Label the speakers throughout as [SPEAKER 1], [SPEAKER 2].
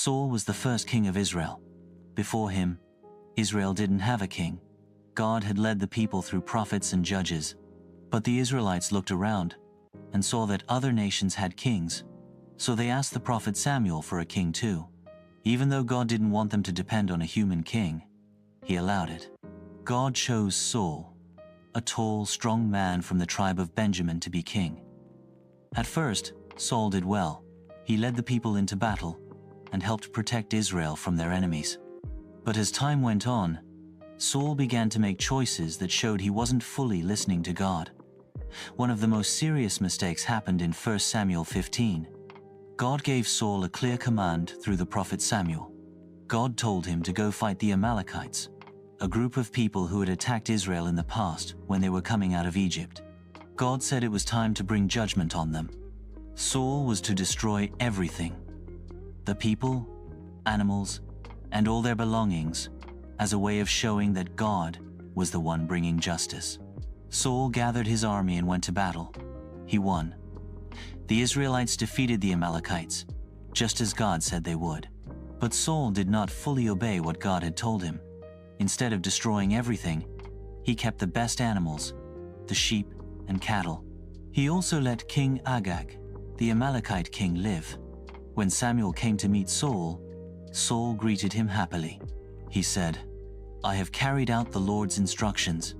[SPEAKER 1] Saul was the first king of Israel. Before him, Israel didn't have a king. God had led the people through prophets and judges. But the Israelites looked around and saw that other nations had kings, so they asked the prophet Samuel for a king too. Even though God didn't want them to depend on a human king, he allowed it. God chose Saul, a tall, strong man from the tribe of Benjamin, to be king. At first, Saul did well. He led the people into battle and helped protect Israel from their enemies. But as time went on, Saul began to make choices that showed he wasn't fully listening to God. One of the most serious mistakes happened in 1 Samuel 15. God gave Saul a clear command through the prophet Samuel. God told him to go fight the Amalekites, a group of people who had attacked Israel in the past when they were coming out of Egypt. God said it was time to bring judgment on them. Saul was to destroy everything: the people, animals, and all their belongings, as a way of showing that God was the one bringing justice. Saul gathered his army and went to battle. He won. The Israelites defeated the Amalekites, just as God said they would. But Saul did not fully obey what God had told him. Instead of destroying everything, he kept the best animals, the sheep and cattle. He also let King Agag, the Amalekite king, live. When Samuel came to meet Saul, Saul greeted him happily. He said, "I have carried out the Lord's instructions."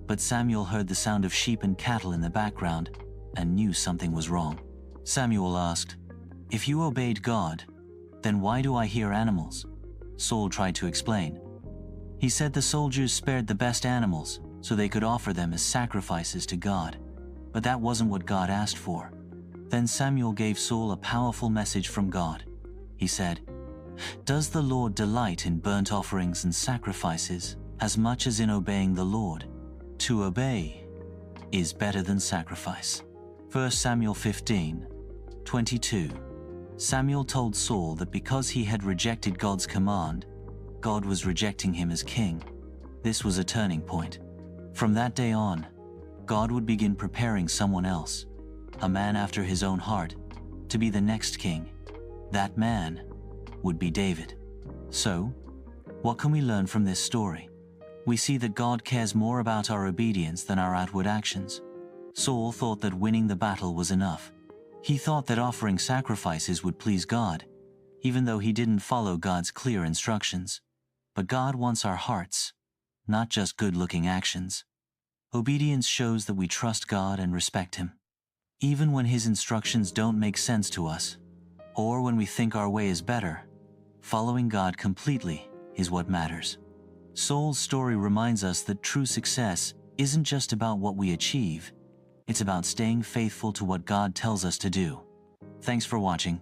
[SPEAKER 1] But Samuel heard the sound of sheep and cattle in the background and knew something was wrong. Samuel asked, "If you obeyed God, then why do I hear animals?" Saul tried to explain. He said the soldiers spared the best animals so they could offer them as sacrifices to God. But that wasn't what God asked for. Then Samuel gave Saul a powerful message from God. He said, "Does the Lord delight in burnt offerings and sacrifices as much as in obeying the Lord? To obey is better than sacrifice." 1 Samuel 15:22. Samuel told Saul that because he had rejected God's command, God was rejecting him as king. This was a turning point. From that day on, God would begin preparing someone else, a man after his own heart, to be the next king. That man would be David. So, what can we learn from this story? We see that God cares more about our obedience than our outward actions. Saul thought that winning the battle was enough. He thought that offering sacrifices would please God, even though he didn't follow God's clear instructions. But God wants our hearts, not just good-looking actions. Obedience shows that we trust God and respect Him. Even when His instructions don't make sense to us, or when we think our way is better, following God completely is what matters. Saul's story reminds us that true success isn't just about what we achieve, it's about staying faithful to what God tells us to do. Thanks for watching.